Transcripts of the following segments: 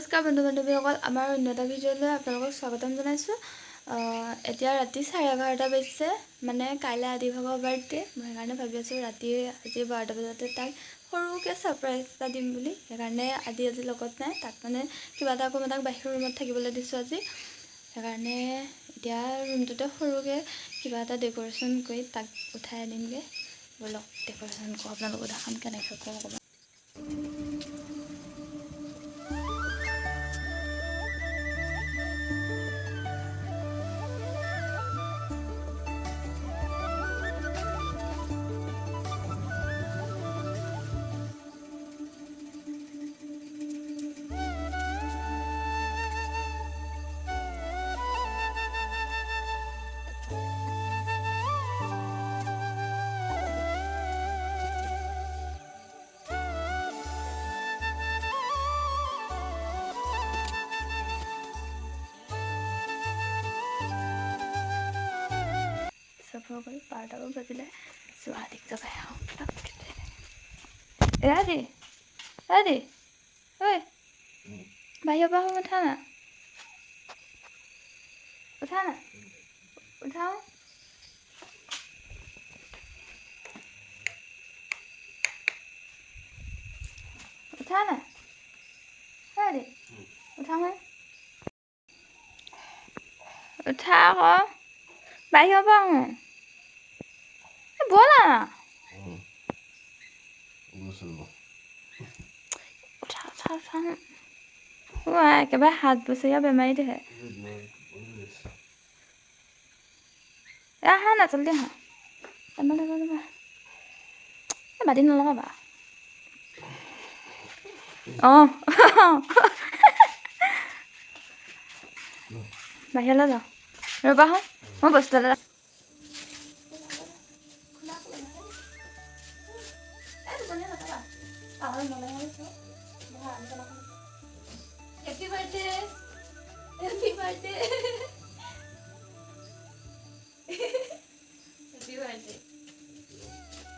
নমস্কাৰ বন্ধু বান্ধৱীসকল আমাৰ অন্য এটা ভিডিঅ'লৈ আপোনালোকক স্বাগতম জনাইছোঁ। এতিয়া ৰাতি 11:30 বাজিছে, মানে কাইলৈ আদি ভাগৰ বাৰ্থডে। মই সেইকাৰণে ভাবি আছোঁ আজি 12টা বজাতে তাক সৰুকৈ ছাৰপ্ৰাইজ এটা দিম বুলি। সেইকাৰণে আজি লগত নাই, তাক মানে কিবা এটা আকৌ তাক বাহিৰৰ ৰুমত থাকিবলৈ দিছোঁ আজি। সেইকাৰণে এতিয়া ৰুমটোতে সৰুকৈ কিবা এটা ডেক'ৰেশ্যন কৰি তাক উঠাই আনিমগৈ। ব'লক ডেক'ৰেশ্যন কৰোঁ, আপোনালোকক দেখাম কেনেকৈ কৰোঁ অকণমান। সফল 12টা বাজিলে, যোৱা দিক যাবাই ৰাজি ৰাজি ঐ বাহিৰৰ পৰা উঠা না উঠাও উঠা না ৰাজি উঠা আকৌ বাহিৰৰ পৰা আহোঁ ব'লা না একেবাৰে 7 বছৰীয়া বেমাৰীটোহে আহা না জলদি আহা বাতি নলগাবা অঁ বাহিৰলৈ যাওঁ ৰ'বা হা মই বস্তু এটা Happy birthday! Happy birthday! Happy birthday!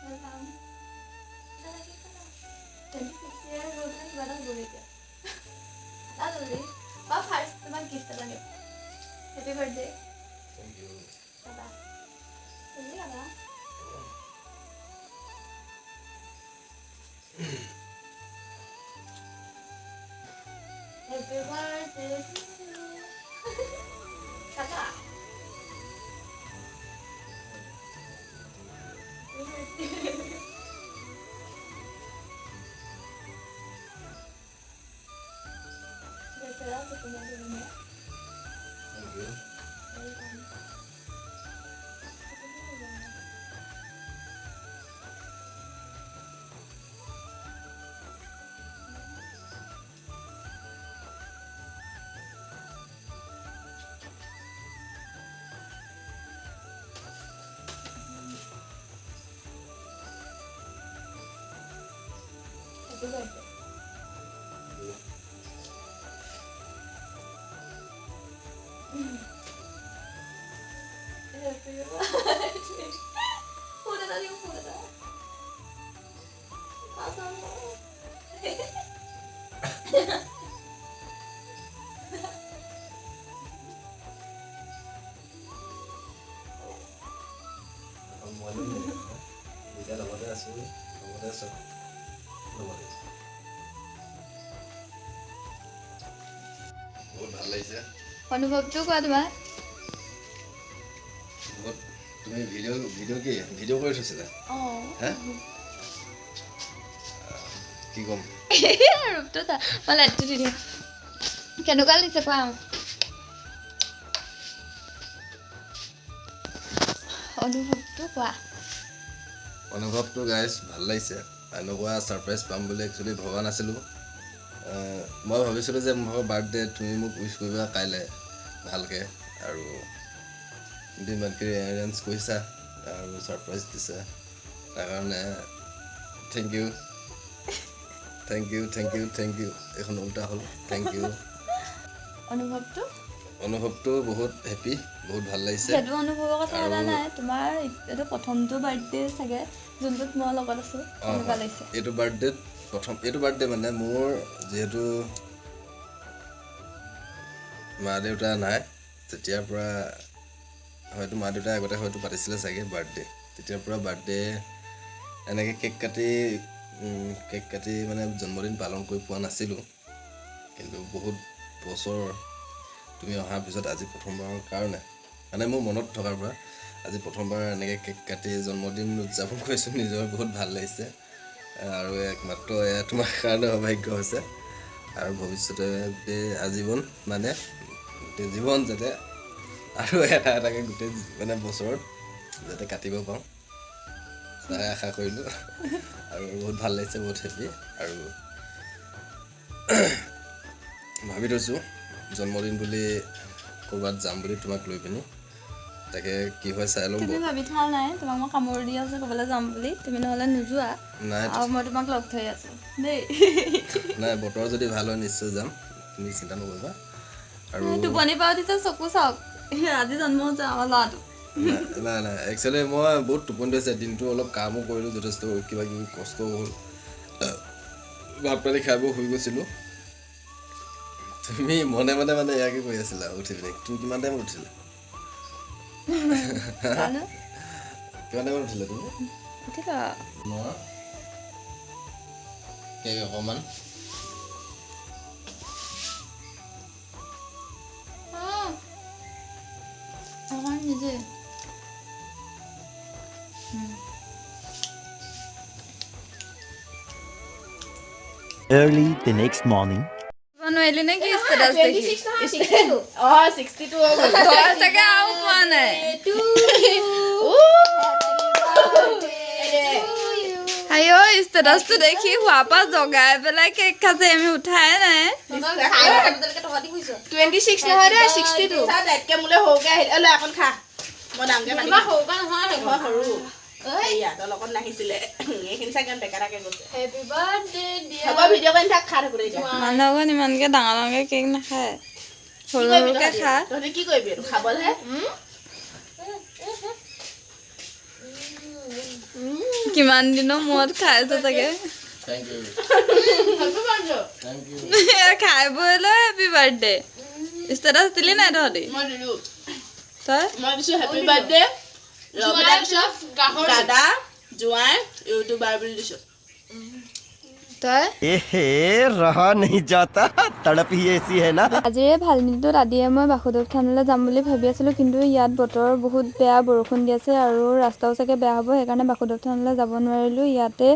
Welcome. 26 years old is one of the That's only. But first, the gift. Happy birthday! Thank you. Bye. Happy birthday to you. Kata. Thank you. Happy birthday. Happy birthday. Pura tadi pura. Pasang. অনুভৱটো কোৱা তোমাৰ তুমি video' কৰি থৈছিলা হা কি ক'ম ৰূপটো মই লাইটটো দি দিওঁ কেনেকুৱা লাগিছে কোৱা অনুভৱটো গাইজ ভাল লাগিছে এনেকুৱা ছাৰপ্ৰাইজ পাম বুলি একচুৱেলি ভবা নাছিলোঁ মই ভাবিছিলোঁ যে মোৰ বাৰ্থডে তুমি মোক উইচ কৰিবা কাইলৈ ভালকৈ আৰু ইমানকৈ এৰেঞ্জ কৰিছা আৰু ছাৰপ্ৰাইজ দিছা তাৰ কাৰণে থেংক ইউ এখন উল্টা হ'ল থেংক ইউ অনুভৱটো বহুত হেপী বহুত ভাল লাগিছে সেইটো অনুভৱৰ কথা এটা নাই তোমাৰ এইটো প্ৰথমটো বাৰ্থডে চাগে যোনটোত মই লগত আছোঁ কেনেকুৱা লাগিছে এইটো বাৰ্থডে মানে মোৰ যিহেতু মা দেউতা নাই তেতিয়াৰ পৰা হয়তো মা দেউতাই আগতে হয়তো পাতিছিলে চাগে বাৰ্থডে তেতিয়াৰ পৰা বাৰ্থডে এনেকৈ কেক কাটি মানে জন্মদিন পালন কৰি পোৱা নাছিলোঁ কিন্তু বহুত বছৰ তুমি অহাৰ পিছত আজি প্ৰথমবাৰৰ কাৰণে মানে মোৰ মনত থকাৰ পৰা আজি প্ৰথমবাৰ এনেকৈ কেক কাটি জন্মদিন উদযাপন কৰিছোঁ নিজৰ বহুত ভাল লাগিছে আৰু একমাত্ৰ এয়া তোমাৰ কাৰণে সৌভাগ্য হৈছে আৰু ভৱিষ্যতে গোটেই আজীৱন মানে গোটেই জীৱন যাতে আৰু এটাকৈ গোটেই মানে বছৰত যাতে কাটিব পাৰোঁ তাকে আশা কৰিলোঁ আৰু বহুত ভাল লাগিছে বহুত হেপী আৰু ভাবি থৈছোঁ জন্মদিন বুলি ক'ৰবাত যাম বুলি তোমাক লৈ পিনি তাকে কি হয় চাই ল'ম তুমি ভাবি থোৱা নাই তোমাক মই কামোৰ দি আছোঁ ক'বলৈ যাম বুলি তুমি নহ'লে নোযোৱা নাই আৰু মই তোমাক লগ ধৰি আছোঁ দেই নাই বতৰ যদি ভাল হয় নিশ্চয় যাম তুমি চিন্তা নকৰিবা আৰু টোপনি পৰা উঠিছে চকু চাওক আজি জন্ম হৈছে আমাৰ ল'ৰাটো নাই একচুৱেলি মই বহুত টোপনি ধৰিছে দিনটো অলপ কামো কৰিলোঁ যথেষ্ট কিবা কিবি কষ্ট হ'ল ভাত পানী খাই বৈ শুই গৈছিলোঁ তুমি মনে মনে মানে ইয়াকে কৈ আছিলা উঠি পিনে তুমি কিমান টাইমত উঠিলা কিমান টাইমত উঠিলা তুমি কেক অকণমান নিজে Early the next morning. নোৱাৰিলি নে কি ষ্টেটাছ দেখি 62 হৈ গ'ল তই চাগে আৰু পোৱা নাই আইঅ ষ্টেটাছটো দেখি হোৱাৰ পৰা জগাই পেলাই কেক খাইছে আমি উঠাই নাই 26 নহয় দে 62 তাতকে মোলে সৰুকে আহিল এ লৈ এখন খা মই ডাঙৰকে পাতি সৰুকে নহয় সৰু এইয়া তই লগত নাহিছিলে এইখিনি চাগে বেকাৰাকে গৈছে হেপী বাৰ্থডে ডিয়াৰ হ'ব ভিডিঅ' কৰি থাক খা থাকো দে মানুহক ইমানকে ডাঙৰ ডাঙৰকে কেক নাখায় সৰু সৰুকে খা তহঁতি কি কৰিবি এইটো খাবলে কিমান দিনৰ মূৰত খাইছে চাগে থেংক ইউ খাই বৈ লৈ হেপী বাৰ্থডে ষ্টেটাছ দিলি নাই তহঁতি মই দিলো তই মই দিছো হেপী বাৰ্থডে ৰবিতা দিছো দাদা জোৱাই ইউটিউবাৰ বুলি দিছো তই रहा नहीं जाता तड़प ही ऐसी है ना আজিৰে ভাল মিনিটত আদিয়ে মই বাসুদেৱ থানলৈ যাম বুলি ভাবি আছিলোঁ কিন্তু ইয়াত বতৰ বহুত বেয়া বৰষুণ দি আছে আৰু ৰাস্তাও চাগে বেয়া হ'ব সেইকাৰণে বাসুদেৱ থানলৈ যাব নোৱাৰিলোঁ ইয়াতে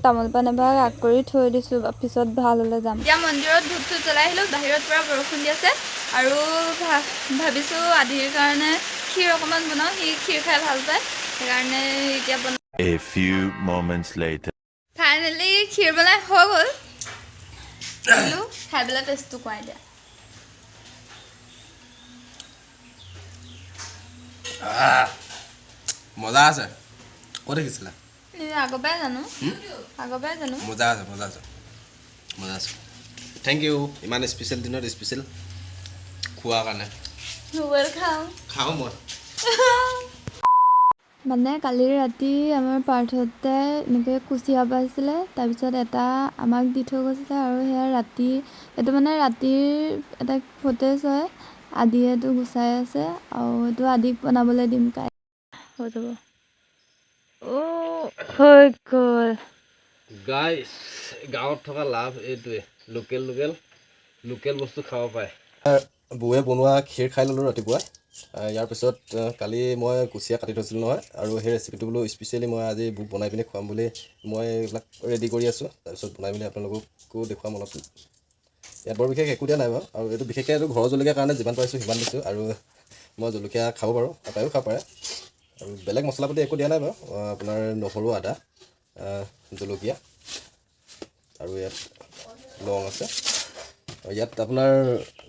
তামোল পাণ এভাগ আগ কৰি থৈ দিছোঁ পিছত ভাল হ'লে যাম এতিয়া মন্দিৰত ধূপ চুপ জ্বলাই আহিলোঁ বাহিৰত পৰা বৰষুণ দি আছে আৰু ভাবিছোঁ আদিৰ কাৰণে ক্ষীৰ অকণমান বনাওঁ সি ক্ষীৰ খাই ভাল পায় সেইকাৰণে এতিয়া A few moments later. Finally ক্ষীৰ বনাই হৈ গ'ল খাই পেলাই টেষ্টটো কোৱাই দিয়া মজা আছে ক'ত দেখিছিলা আগৰ পৰাই জানো মজা আছে থেংক ইউ ইমান স্পেচিয়েল দিনত স্পেচিয়েল খোৱাৰ কাৰণে খাওঁ মই মানে কালি ৰাতি আমাৰ পাৰ্থতে এনেকৈ কুচিয়া পাইছিলে তাৰপিছত এটা আমাক দি থৈ গৈছিলে আৰু সেয়া ৰাতি এইটো মানে ৰাতিৰ এটা ফুটেজ হয় আদিয়েটো গুচাই আছে আৰু এইটো আদিক বনাবলৈ দিম কাই হৈ যাব হৈ গ'ল গাইছ গাঁৱত থকা লাভ এইটোৱে লোকেল বস্তু খাব পাৰে বৌয়ে বনোৱা ক্ষীৰ খাই ল'লোঁ ৰাতিপুৱা ইয়াৰ পিছত কালি মই কুচিয়া কাটি থৈছিলোঁ নহয় আৰু সেই ৰেচিপিটো বোলো স্পেচিয়েলি মই আজি বুক বনাই পিনি খুৱাম বুলি মই এইবিলাক ৰেডি কৰি আছোঁ তাৰপিছত বনাই পিনি আপোনালোককো দেখুৱাম অলপ ইয়াত বৰ বিশেষ একো দিয়া নাই বাৰু আৰু এইটো বিশেষকৈ এইটো ঘৰৰ জলকীয়াৰ কাৰণে যিমান পাৰিছোঁ সিমান দিছোঁ আৰু মই জলকীয়া খাব পাৰোঁ তাইও খাব পাৰে আৰু বেলেগ মছলা পাতি একো দিয়া নাই বাৰু আপোনাৰ নহৰু আদা জলকীয়া আৰু ইয়াত লং আছে আৰু ইয়াত আপোনাৰ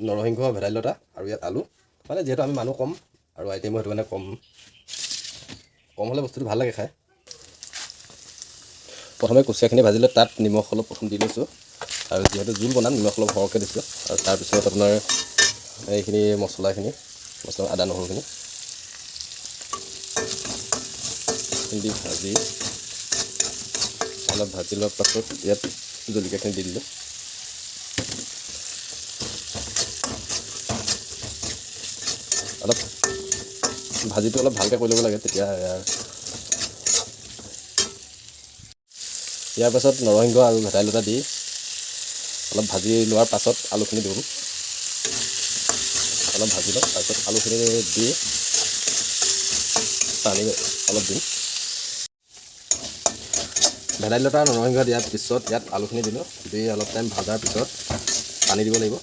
নৰসিংহ ভেদাইলতা আৰু ইয়াত আলু মানে যিহেতু আমি মানুহ কম আৰু আইটেমো সেইটো কাৰণে কম হ'লে বস্তুটো ভাল লাগে খাই প্ৰথমে কুচিয়াখিনি ভাজিলৈ তাত নিমখ অলপ প্ৰথম দি লৈছোঁ আৰু যিহেতু জোল বনাম নিমখ অলপ সৰহকৈ দিছোঁ আৰু তাৰপিছত আপোনাৰ এইখিনি মছলা আদা নহৰুখিনি দি ভাজি অলপ ভাজি লোৱাৰ পাছত ইয়াত জলকীয়াখিনি দি দিলোঁ অলপ ভাজিটো অলপ ভালকৈ কৰি ল'ব লাগে, তেতিয়া ইয়াৰ পাছত নৰসিংহ আৰু ভেদাইলতা দি অলপ ভাজি লোৱাৰ পাছত আলুখিনি দিওঁ। অলপ ভাজি লওঁ, তাৰপিছত আলুখিনি দি পানী অলপ দিম। ভেদাইলতা নৰসিংহ দিয়াৰ পিছত ইয়াত আলুখিনি দিলোঁ, দি অলপ টাইম ভজাৰ পিছত পানী দিব লাগিব।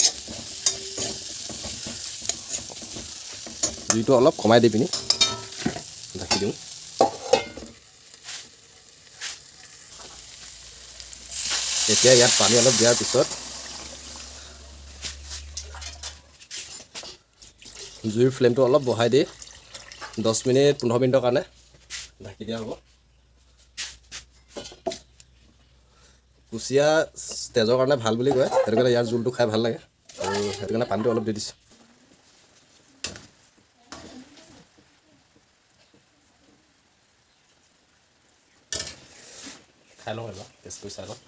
জুইটো অলপ কমাই দি পিনি ঢাকি দিওঁ। এতিয়া ইয়াত পানী অলপ দিয়াৰ পিছত জুইৰ ফ্লেমটো অলপ বঢ়াই দি 10 মিনিট 15 মিনিটৰ কাৰণে ঢাকি দিয়া হ'ব। কুচিয়া তেজৰ কাৰণে ভাল বুলি কয়, সেইটো কাৰণে ইয়াৰ জোলটো খাই ভাল লাগে, আৰু সেইটো কাৰণে পানীটো অলপ দি দিছোঁ। খাই লওঁ এবাৰ, টেষ্ট কৰি চাই লওঁ।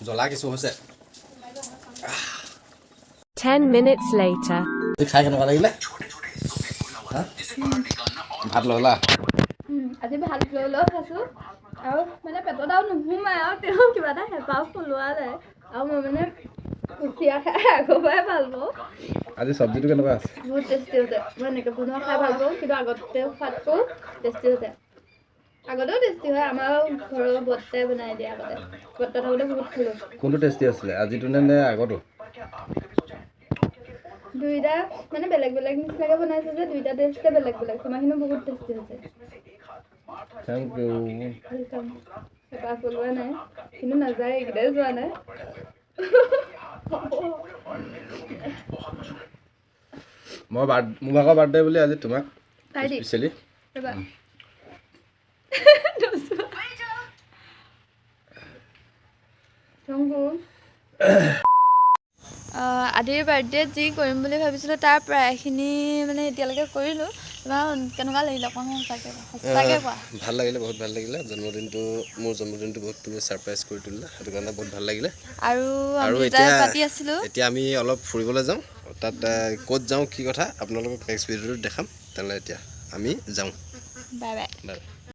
জ্বলা কিছু হৈছে। 10 minutes later. খাই কেনেকুৱা লাগিলে? ভাত ল'লা? আজি ভাত লৈ খাইছোঁ, আৰু মানে পেটত আৰু নোসোমায়, আৰু তেওঁ কিবা এটা হেঁপাহ পলোৱা যায়, আৰু মই মানে কুচিয়া খাই আগৰ পৰাই ভাল পাওঁ। আজি চব্জিটো কেনেকুৱা আছে? বহুত টেষ্টি হৈছে। মই এনেকৈ বনোৱা খাই ভাল পাওঁ, কিন্তু আগতে খোৱাতকৈ টেষ্টি হৈছে। আগতেও টেষ্টি হয়, আমাৰ ঘৰৰ বৰ্তাই বনাই দিয়ে আগতে। বৰ্তা থাকোঁতে বহুত খালোঁ। কোনটো টেষ্টি আছিলে, আজিটো নে আগতো? দুইটা মানে বেলেগ বেলেগ নিচিনাকৈ বনাইছে যে, দুইটা টেষ্টে বেলেগ বেলেগ। তোমাৰখিনি বহুত টেষ্টি হৈছে। Thank you. হেঁপাহ পলোৱা নাই, কিন্তু নাযায়, এইকেইটাই যোৱা নাই। মোৰ ভাগৰ বাৰ্থডে বুলি আজি তোমাক স্পেচিয়েলি আদিৰ বাৰ্থডেত যি কৰিম বুলি ভাবিছিলোঁ তাৰ প্ৰায়খিনি মানে এতিয়ালৈকে কৰিলোঁ। তোমাৰ কেনেকুৱা লাগিলে অকণ সঁচাকৈ কোৱা। ভাল লাগিলে, বহুত ভাল লাগিলে। মোৰ জন্মদিনটো বহুত তুমি ছাৰপ্ৰাইজ কৰি তুলিলা, সেইটো কাৰণে বহুত ভাল লাগিলে। আৰু এতিয়া আমি অলপ ফুৰিবলৈ যাওঁ, তাত ক'ত যাওঁ কি কথা আপোনালোকক নেক্সট ভিডিঅ'টোত দেখাম। তেনেহ'লে এতিয়া আমি যাওঁ। Bye bye. বাই।